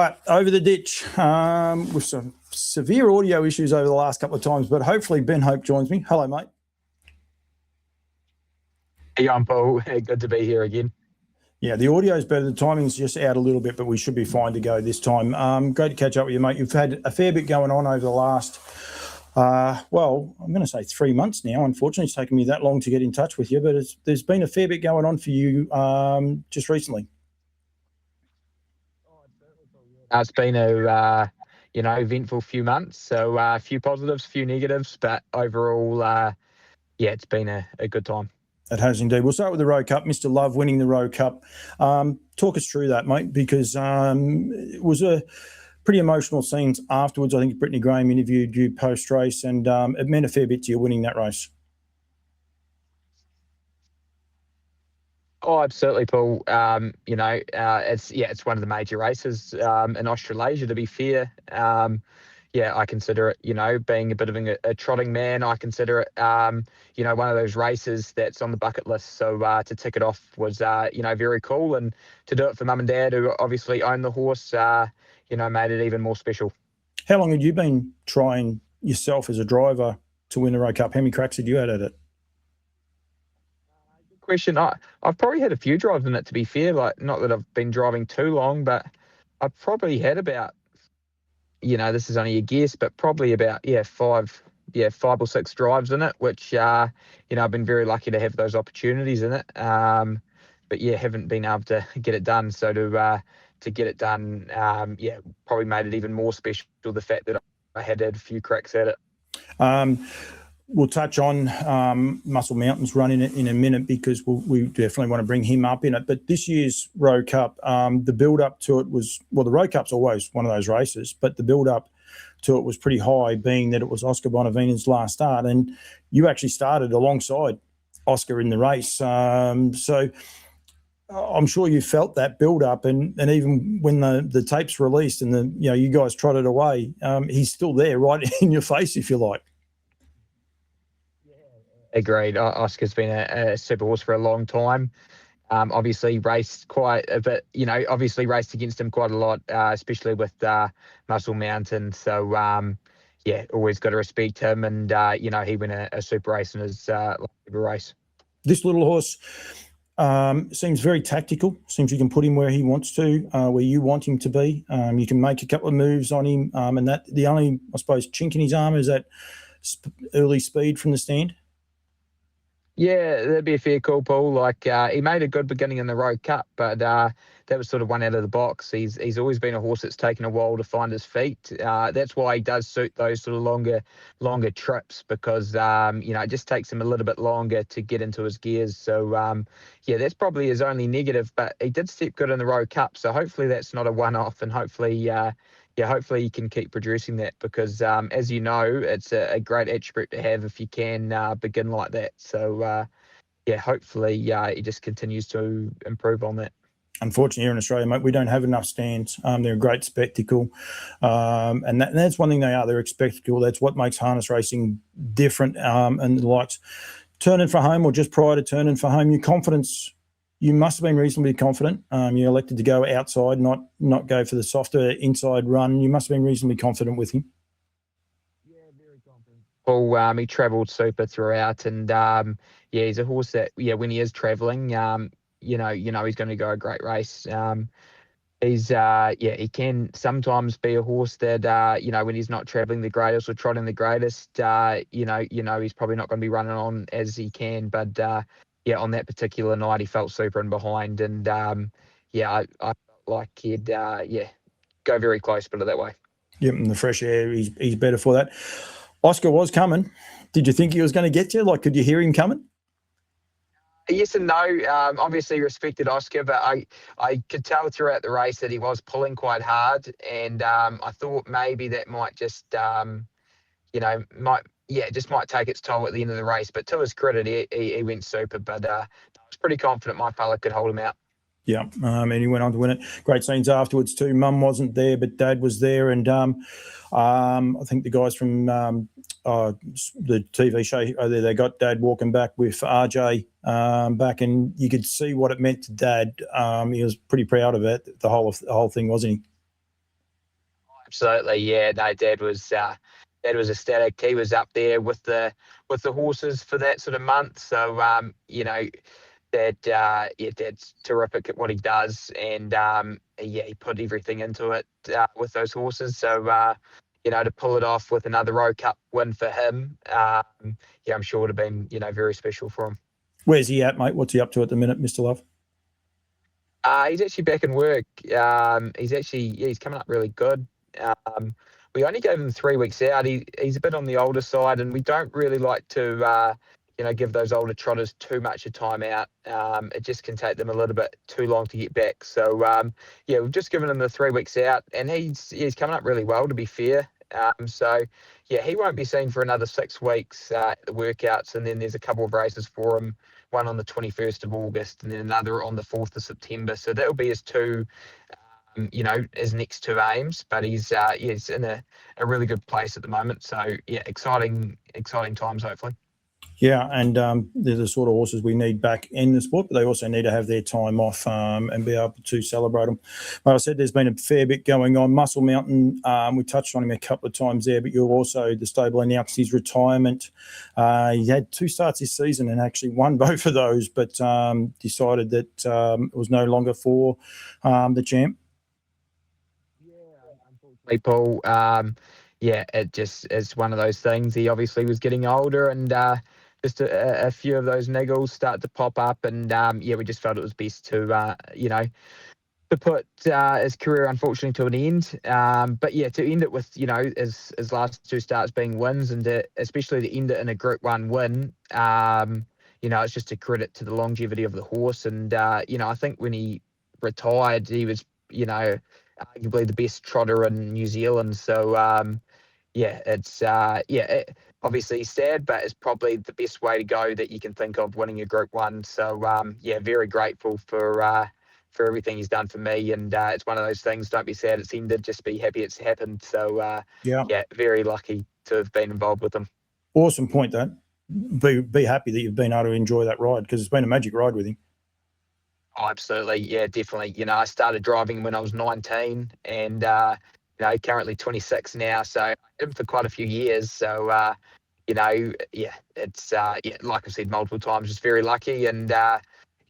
Right, over the ditch with some severe audio issues over the last couple of times, but hopefully Ben Hope joins me. Hello, mate. Hey, I'm Paul. Good to be here again. Yeah, the audio's better. The timing's just out a little bit, but we should be fine to go this time. Great to catch up with you, mate. You've had a fair bit going on over the last, well, I'm going to say 3 months now. Unfortunately, it's taken me that long to get in touch with you, but there's been a fair bit going on for you just recently. It's been a eventful few months. So a few positives, a few negatives, but overall, it's been a good time. It has indeed. We'll start with the Rowe Cup. Mr. Love winning the Rowe Cup. Talk us through that, mate, because it was a pretty emotional scenes afterwards. I think Brittany Graham interviewed you post-race, and it meant a fair bit to you winning that race. Oh, absolutely, Paul. It's one of the major races in Australasia, to be fair. I consider it, being a bit of a trotting man, I consider it, one of those races that's on the bucket list. So to tick it off was, very cool. And to do it for mum and dad, who obviously own the horse, made it even more special. How long had you been trying yourself as a driver to win the Rowe Cup? How many cracks had you had at it? Question. I've probably had a few drives in it, to be fair. Like, not that I've been driving too long, but I've probably had about, this is only a guess, but probably about five or six drives in it, which I've been very lucky to have those opportunities in it. But haven't been able to get it done. So to get it done, probably made it even more special, the fact that I had a few cracks at it. We'll touch on Muscle Mountain's running it in a minute, because we definitely want to bring him up in it. But this year's Rowe Cup, the build-up to it was, well, the Rowe Cup's always one of those races, but the build-up to it was pretty high, being that it was Oscar Bonaventu's last start, and you actually started alongside Oscar in the race. So I'm sure you felt that build-up, and even when the tape's released and you guys trotted away, he's still there right in your face, if you like. Agreed. Oscar's been a super horse for a long time. Obviously raced quite a bit, obviously raced against him quite a lot, especially with Muscle Mountain. So, always got to respect him. And, he won a super race in his race. This little horse seems very tactical. Seems you can put him where he wants to, where you want him to be. You can make a couple of moves on him. And that the only, I suppose, chink in his armour is that early speed from the stand. Yeah, that'd be a fair call, Paul. Like, he made a good beginning in the Rowe Cup, but that was sort of one out of the box. He's always been a horse that's taken a while to find his feet. That's why he does suit those sort of longer trips, because it just takes him a little bit longer to get into his gears. So that's probably his only negative. But he did step good in the Rowe Cup, so hopefully that's not a one-off, and hopefully hopefully he can keep producing that, because, as you know, it's a great attribute to have if you can begin like that. So, hopefully he just continues to improve on that. Unfortunately, here in Australia, mate, we don't have enough stands. They're a great spectacle. And that's one thing they are. They're a spectacle. That's what makes harness racing different. And the likes turning for home, or just prior to turning for home, your confidence, you must have been reasonably confident. You elected to go outside, not go for the softer inside run. You must have been reasonably confident with him. Yeah, very confident. Paul, he travelled super throughout, and he's a horse that, when he is travelling, he's going to go a great race. He can sometimes be a horse that, when he's not travelling the greatest or trotting the greatest, he's probably not going to be running on as he can, but on that particular night, he felt super in behind, and I felt like he'd go very close, put it that way. Yep, and the fresh air, he's better for that. Oscar was coming. Did you think he was going to get you? Like, could you hear him coming? Yes and no. Obviously respected Oscar, but I could tell throughout the race that he was pulling quite hard, and I thought maybe that might just might take its toll at the end of the race. But to his credit, he went super. But I was pretty confident my fella could hold him out. Yeah, and he went on to win it. Great scenes afterwards too. Mum wasn't there, but Dad was there, and I think the guys from the TV show there, they got Dad walking back with RJ back, and you could see what it meant to Dad. He was pretty proud of it, the whole thing, wasn't he? Absolutely, yeah. No, Dad was ecstatic. He was up there with the horses for that sort of month. So Dad's terrific at what he does, and yeah, he put everything into it with those horses. So to pull it off with another Rowe Cup win for him, yeah, I'm sure it would have been very special for him. Where's he at, mate? What's he up to at the minute, Mr. Love? He's actually back in work. He's coming up really good. Um, we only gave him 3 weeks out. He's a bit on the older side, and we don't really like to give those older trotters too much of time out. It just can take them a little bit too long to get back. So yeah, we've just given him the 3 weeks out, and he's coming up really well, to be fair. So yeah, he won't be seen for another 6 weeks at the workouts, and then there's a couple of races for him, one on the 21st of August and then another on the 4th of September. So that'll be his his next two aims. But he's in a really good place at the moment. So yeah, exciting times, hopefully. Yeah, and they're the sort of horses we need back in the sport, but they also need to have their time off and be able to celebrate them. Like I said, there's been a fair bit going on. Muscle Mountain, we touched on him a couple of times there, but the stable announced his retirement. He had 2 starts this season and actually won both of those, but decided that it was no longer for the champ. Yeah, unfortunately, Paul. Yeah, it's one of those things. He obviously was getting older, and just a few of those niggles start to pop up, and yeah, we just felt it was best to put his career unfortunately to an end. But yeah, to end it with his last 2 starts being wins, and especially to end it in a Group 1 win. It's just a credit to the longevity of the horse, and I think when he retired, he was arguably the best trotter in New Zealand. So yeah, it's obviously sad, but it's probably the best way to go that you can think of, winning a Group 1. So yeah, very grateful for everything he's done for me, and it's one of those things. Don't be sad it's ended, just be happy it's happened. So Yeah, very lucky to have been involved with him. awesome point, that. Be happy that you've been able to enjoy that ride, because it's been a magic ride with him. Oh, absolutely. Yeah, definitely. I started driving when I was 19, and currently 26 now. So I had him for quite a few years. So yeah, it's like I said multiple times, just very lucky, and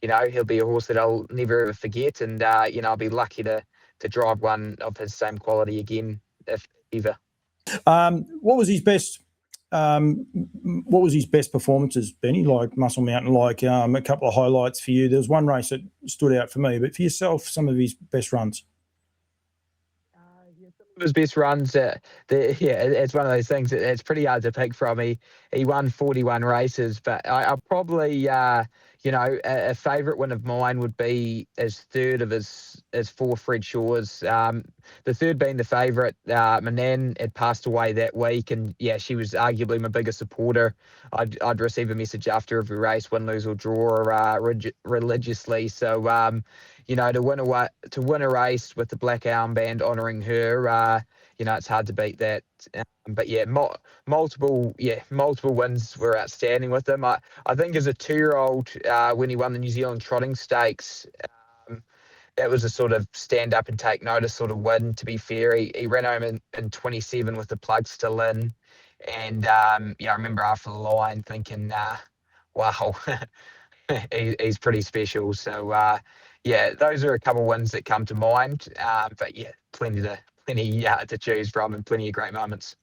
he'll be a horse that I'll never ever forget, and I'll be lucky to drive one of his same quality again, if ever. What was his best? What was his best performances, Benny? Like Muscle Mountain, like a couple of highlights for you. There was one race that stood out for me, but for yourself, some of his best runs. His best runs, it's one of those things that it's pretty hard to pick from. He won 41 races, but I'll probably a favourite one of mine would be his third of his 4 Fred Shores. The third being the favourite. My nan had passed away that week, and yeah, she was arguably my biggest supporter. I'd receive a message after every race, win, lose or draw, religiously. So to win a race with the black armband honouring her, it's hard to beat that. But yeah, multiple wins were outstanding with him. I think as a 2-year-old, when he won the New Zealand Trotting Stakes, that was a sort of stand up and take notice sort of win. To be fair, he ran home in 27 with the plug still in, and I remember after the line thinking, wow. He's pretty special. So yeah, those are a couple of wins that come to mind. But yeah, plenty to choose from, and plenty of great moments.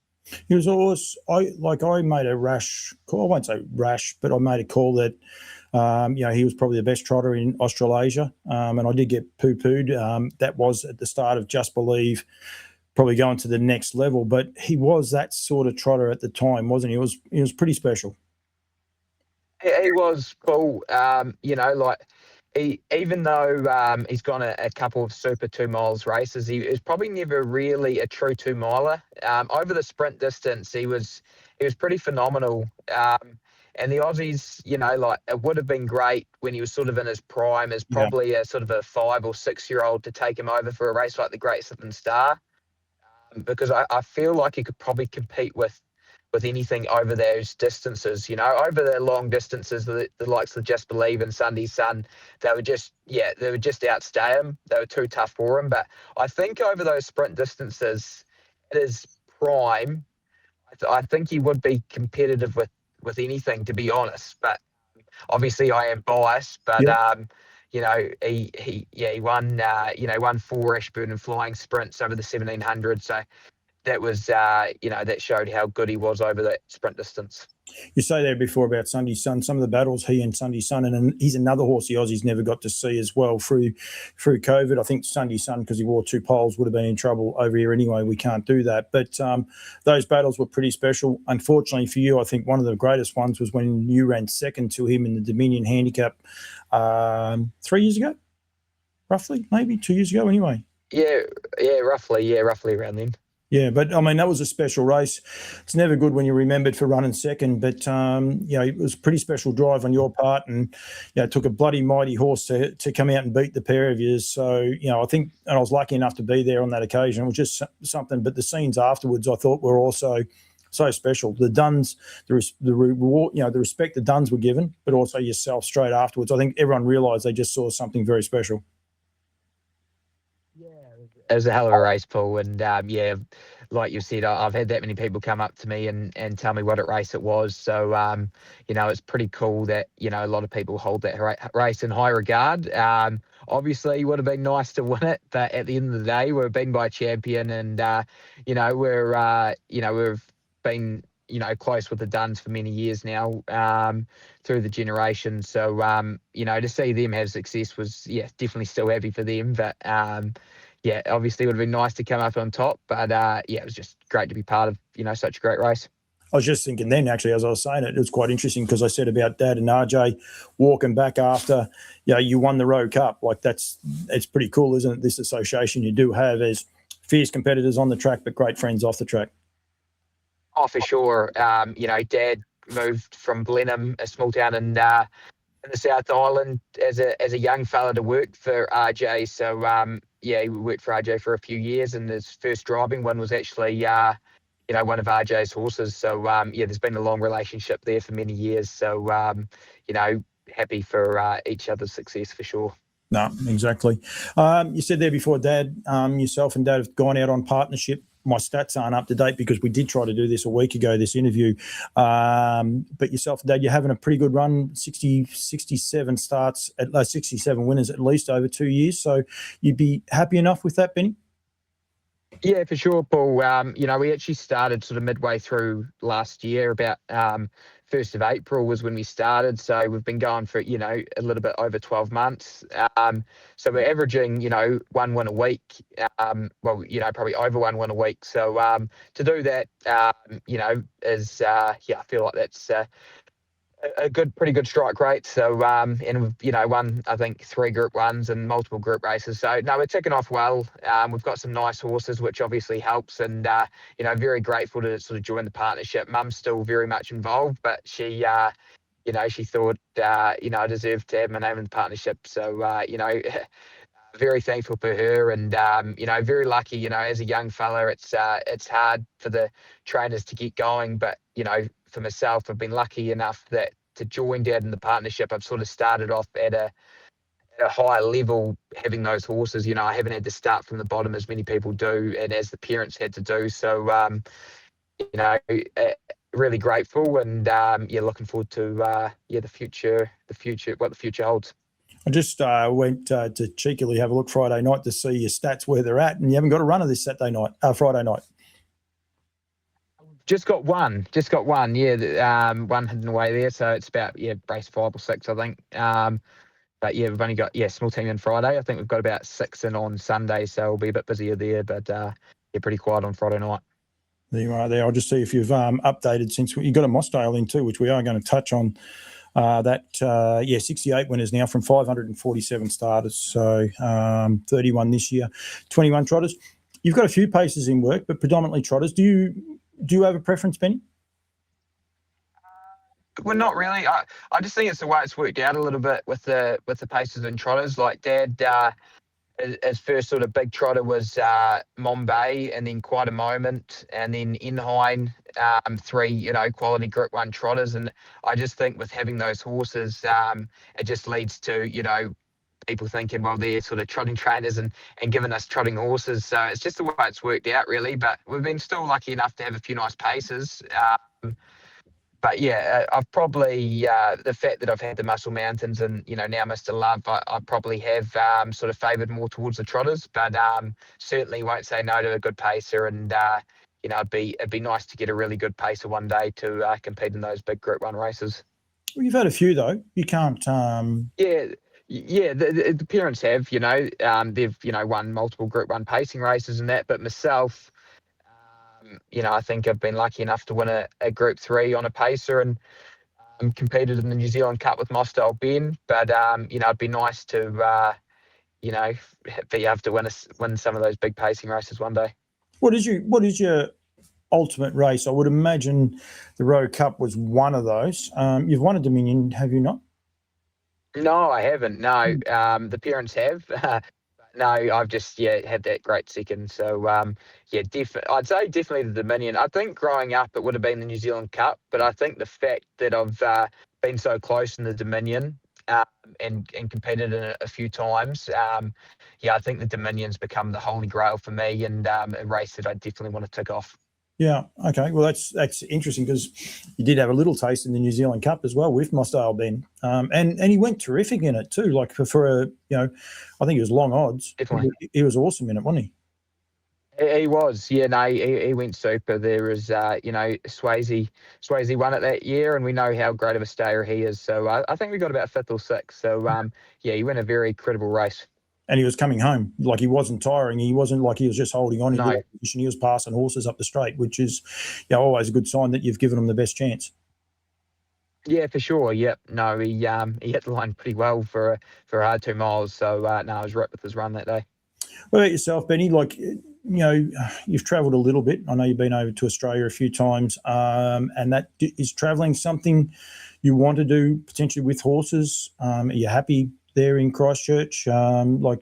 He was always, I made a rash call. I won't say rash, but I made a call that he was probably the best trotter in Australasia, and I did get poo-pooed. That was at the start of Just Believe, probably going to the next level, but he was that sort of trotter at the time, wasn't he? He was pretty special. He was cool. Even though he's gone a couple of Super 2 miles races, he was probably never really a true 2 miler. Over the sprint distance, he was pretty phenomenal. And the Aussies, it would have been great when he was sort of in his prime as probably a sort of a 5 or 6-year-old to take him over for a race like the Great Southern Star, because I feel like he could probably compete with anything over those distances. Over the long distances, the likes of Just Believe and Sunday Sun, they would just outstay him. They were too tough for him. But I think over those sprint distances, at his prime, I think he would be competitive with anything, to be honest. But obviously, I am biased. But Yeah. he won won 4 Ashburton flying sprints over the 1700. So that was that showed how good he was over that sprint distance. You say there before about Sunday Sun, some of the battles he and Sunday Sun, and he's another horse the Aussies never got to see as well through COVID. I think Sunday Sun, because he wore 2 poles, would have been in trouble over here anyway. We can't do that. But those battles were pretty special. Unfortunately for you, I think one of the greatest ones was when you ran second to him in the Dominion Handicap 3 years ago, roughly, maybe 2 years ago anyway. Yeah, roughly around then. Yeah, but I mean, that was a special race. It's never good when you're remembered for running second, but it was a pretty special drive on your part, and it took a bloody mighty horse to come out and beat the pair of you. So I think, and I was lucky enough to be there on that occasion. It was just something. But the scenes afterwards, I thought, were also so special. The Duns, the reward, the respect the Duns were given, but also yourself straight afterwards. I think everyone realised they just saw something very special. It was a hell of a race, Paul, and like you said, I've had that many people come up to me and tell me what a race it was. So it's pretty cool that a lot of people hold that race in high regard. Obviously, it would have been nice to win it, but at the end of the day, we're beaten by a champion, and we've been close with the Duns for many years now, through the generations. So to see them have success was definitely still happy for them, but. Obviously it would have been nice to come up on top, but it was just great to be part of such a great race. I was just thinking then, actually, as I was saying it, it was quite interesting because I said about Dad and RJ walking back after you won the Rowe Cup. Like it's pretty cool, isn't it? This association you do have as fierce competitors on the track, but great friends off the track. Oh, for sure. Dad moved from Blenheim, a small town in the South Island, as a young fella to work for RJ. So he worked for RJ for a few years, and his first driving one was actually one of RJ's horses. So there's been a long relationship there for many years. So happy for each other's success for sure. No, exactly. You said there before, Dad, yourself and Dad have gone out on partnership. My stats aren't up to date because we did try to do this a week ago, this interview. But yourself and Dad, you're having a pretty good run, 67 starts, 67 winners at least over 2 years. So you'd be happy enough with that, Benny? Yeah, for sure, Paul. We actually started sort of midway through last year, about 1st of April was when we started. So we've been going for, a little bit over 12 months. So we're averaging, 1 win a week, probably over 1 win a week. So to do that, is, I feel like that's pretty good strike rate. So, and we've, won, I think, 3 Group 1s and multiple group races. So, no, we're ticking off well. We've got some nice horses, which obviously helps. And, very grateful to sort of join the partnership. Mum's still very much involved, but she, she thought, I deserved to have my name in the partnership. So, very thankful for her, and very lucky. As a young fella, it's hard for the trainers to get going, but for myself, I've been lucky enough that to join Dad in the partnership, I've sort of started off at a higher level, having those horses. I haven't had to start from the bottom as many people do, and as the parents had to do. So, really grateful, and looking forward to the future, what the future holds. I just went to cheekily have a look Friday night to see your stats where they're at, and you haven't got a runner this Friday night. Just got one. One hidden away there. So it's about race 5 or 6, I think. But we've only got small team on Friday. I think we've got about 6 in on Sunday, so we'll be a bit busier there. But pretty quiet on Friday night. There you are. There, I'll just see if you've updated since you got a Mossdale in too, which we are going to touch on. 68 winners now from 547 starters. So 31 this year, 21 trotters. You've got a few paces in work, but predominantly trotters. Do you have a preference, Benny? Well, not really. I just think it's the way it's worked out a little bit with the paces and trotters. Like Dad, his first sort of big trotter was Mombay, and then Quite a Moment, and then Inhine, 3 quality Group 1 trotters. And I just think with having those horses, it just leads to people thinking, well, they're sort of trotting trainers and giving us trotting horses. So it's just the way it's worked out, really. But we've been still lucky enough to have a few nice paces. But yeah, I've probably the fact that I've had the Muscle Mountains and now Mr. Love, I probably have sort of favoured more towards the trotters, but certainly won't say no to a good pacer. And it'd be nice to get a really good pacer one day to compete in those big Group 1 races. Well, you've had a few though. You can't. Yeah, the parents have. They've won multiple Group 1 pacing races and that, but myself. I think I've been lucky enough to win a Group 3 on a pacer and competed in the New Zealand Cup with my style Ben. But it'd be nice to be able to win some of those big pacing races one day. What is your ultimate race? I would imagine the Rowe Cup was one of those. You've won a Dominion, have you not? No, I haven't. No, the parents have. No, I've just had that great second. So I'd say definitely the Dominion. I think growing up it would have been the New Zealand Cup, but I think the fact that I've been so close in the Dominion and competed in it a few times, I think the Dominion's become the holy grail for me and a race that I definitely want to tick off. Yeah. Okay. Well, that's interesting because you did have a little taste in the New Zealand Cup as well with my style Ben, and he went terrific in it too. Like for I think it was long odds. Definitely, he was awesome in it, wasn't he? He was. Yeah. No, he went super. There was, Swayze won it that year, and we know how great of a stayer he is. So I think we got about 5th or 6th. So he went a very credible race. And he was coming home. Like he wasn't tiring. He wasn't like he was just holding on. No. He was passing horses up the straight, which is always a good sign that you've given him the best chance. Yeah, for sure. Yep. No, he hit the line pretty well for a hard 2 miles. So I was right with his run that day. What about yourself, Benny? Like, you've travelled a little bit. I know you've been over to Australia a few times, and that is travelling something you want to do potentially with horses. Are you happy there in Christchurch? Do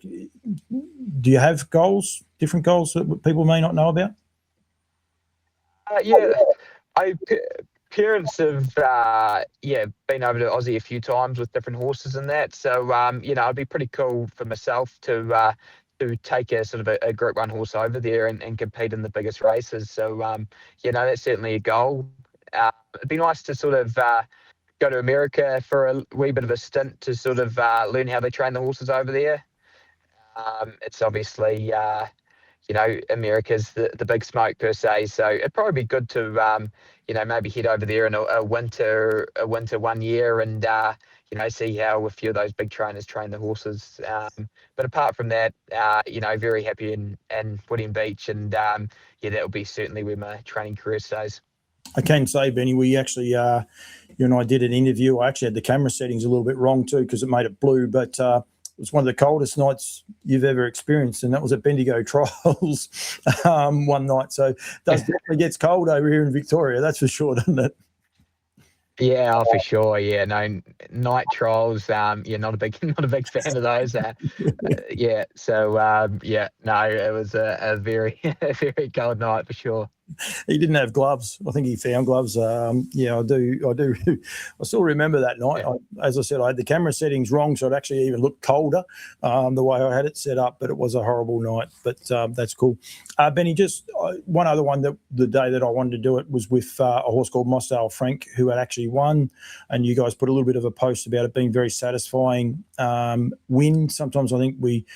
you have goals, different goals that people may not know about? Parents have been over to Aussie a few times with different horses and that. So it'd be pretty cool for myself to take a sort of a Group 1 horse over there and compete in the biggest races. So that's certainly a goal. It'd be nice to sort of go to America for a wee bit of a stint to sort of learn how they train the horses over there. It's obviously, America's the big smoke per se. So it'd probably be good to, maybe head over there in a winter 1 year and, see how a few of those big trainers train the horses. But apart from that, very happy in William Beach. And, that'll be certainly where my training career stays. I can say, Benny, we actually, you and I did an interview. I actually had the camera settings a little bit wrong too because it made it blue, but it was one of the coldest nights you've ever experienced, and that was at Bendigo Trials one night. So it definitely gets cold over here in Victoria, that's for sure, doesn't it? Yeah, for sure. Yeah, no, night trials. Not a big fan of those. So no, it was a very very cold night for sure. He didn't have gloves. I think he found gloves. I do. I still remember that night. As I said, I had the camera settings wrong, so it actually even looked colder the way I had it set up, but it was a horrible night. But that's cool. Benny, just one other one, that the day that I wanted to do it was with a horse called Mosdale Frank, who had actually won, and you guys put a little bit of a post about it being very satisfying win. Sometimes I think we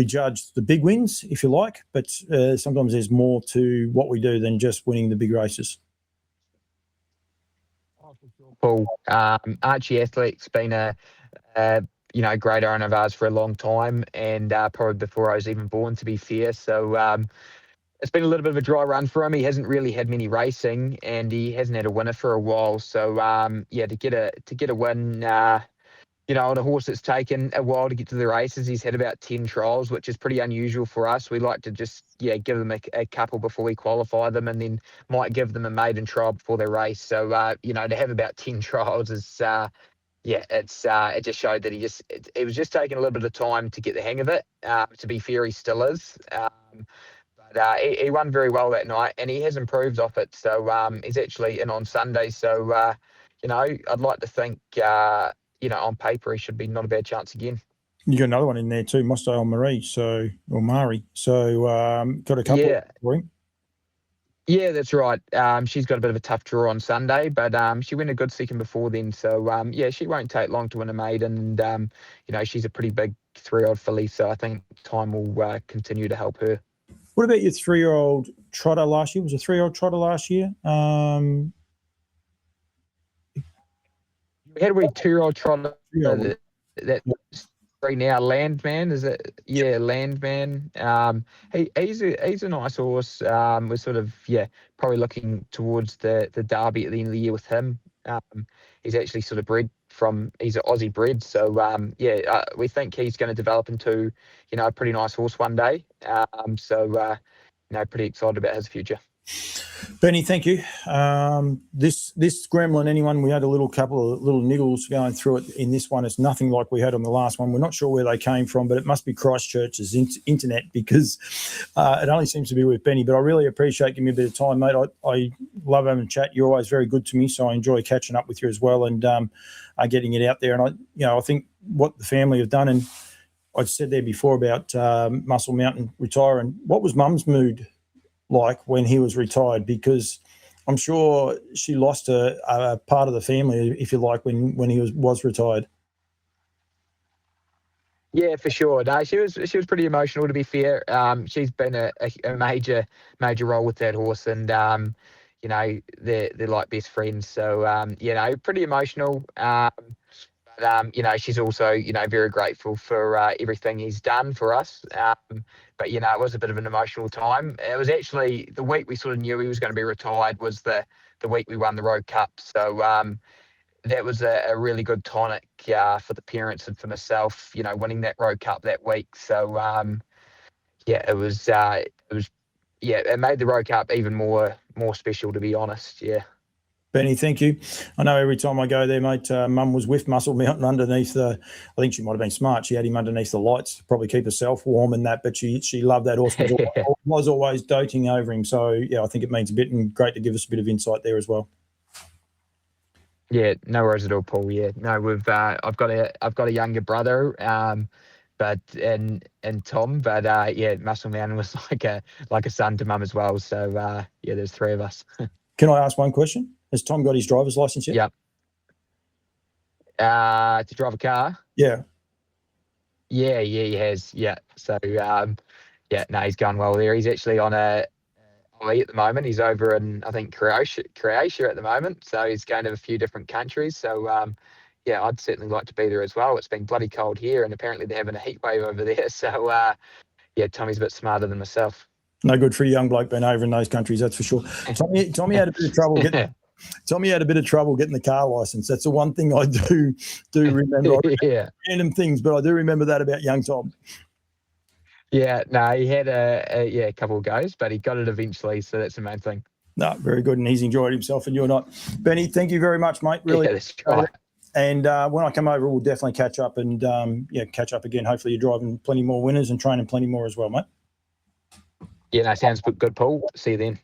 judge the big wins, if you like, but sometimes there's more to what we do than just winning the big races. Paul, Archie Athlete's been a great owner of ours for a long time, and probably before I was even born, to be fair. So it's been a little bit of a dry run for him. He hasn't really had many racing, and he hasn't had a winner for a while. So to get a win. On a horse that's taken a while to get to the races. He's had about 10 trials, which is pretty unusual for us. We like to just, give them a couple before we qualify them, and then might give them a maiden trial before they race. So, to have about 10 trials is, it just showed that it was just taking a little bit of time to get the hang of it. To be fair, he still is. But he won very well that night, and he has improved off it. So he's actually in on Sunday. So, I'd like to think, on paper, he should be not a bad chance again. You got another one in there too, Mosdale Marie, or Mari. So got a couple Yeah. for him. Yeah, that's right. She's got a bit of a tough draw on Sunday, but she went a good second before then. So, yeah, she won't take long to win a maiden. And, she's a pretty big 3-year-old filly, so I think time will continue to help her. What about your 3-year-old trotter last year? Was a 3-year-old trotter last year? We had a wee 2-year-old trotter Yeah. that's three now. Landman, is it? Yeah, Landman. He's a nice horse. We're sort of probably looking towards the Derby at the end of the year with him. He's actually sort of he's an Aussie bred, so we think he's going to develop into a pretty nice horse one day. Pretty excited about his future. Benny, thank you. This Gremlin, anyone, we had a couple of little niggles going through it in this one. It's nothing like we had on the last one. We're not sure where they came from, but it must be Christchurch's internet, because it only seems to be with Benny. But I really appreciate giving me a bit of time, mate. I love having a chat. You're always very good to me, so I enjoy catching up with you as well, and getting it out there. And I think what the family have done, and I said there before about Muscle Mountain retiring. What was Mum's mood like when he was retired? Because I'm sure she lost a part of the family, if you like, when he was retired. Yeah, for sure. No, she was pretty emotional, to be fair. She's been a major role with that horse, and they're like best friends. So pretty emotional. She's also, very grateful for everything he's done for us. But it was a bit of an emotional time. It was actually the week we sort of knew he was going to be retired was the week we won the Rowe Cup. So that was a really good tonic for the parents and for myself, winning that Rowe Cup that week. So it made the Rowe Cup even more special, to be honest. Yeah. Benny, thank you. I know every time I go there, mate, Mum was with Muscle Mountain underneath I think she might have been smart. She had him underneath the lights to probably keep herself warm and that, but she loved that horse, was always doting over him. So, yeah, I think it means a bit, and great to give us a bit of insight there as well. Yeah, no worries at all, Paul. Yeah, no, I've got a younger brother, but Tom, but Muscle Mountain was like a son to Mum as well. So there's three of us. Can I ask one question? Has Tom got his driver's license yet? Yeah. To drive a car? Yeah. Yeah, he has. Yeah. So he's going well there. He's actually on a OE at the moment. He's over in, I think, Croatia at the moment. So he's going to a few different countries. So I'd certainly like to be there as well. It's been bloody cold here, and apparently they're having a heat wave over there. So Tommy's a bit smarter than myself. No good for a young bloke being over in those countries, that's for sure. Tommy had a bit of trouble getting. Tommy had a bit of trouble getting the car license. That's the one thing I do remember. Random things, but I do remember that about young Tom. Yeah, no, he had a couple of goes, but he got it eventually, so that's the main thing. No, very good, and he's enjoyed himself, and you're not. Benny, thank you very much, mate. Really, that's right. And when I come over, we'll definitely catch up and catch up again. Hopefully, you're driving plenty more winners and training plenty more as well, mate. Yeah, no, sounds good, Paul. See you then.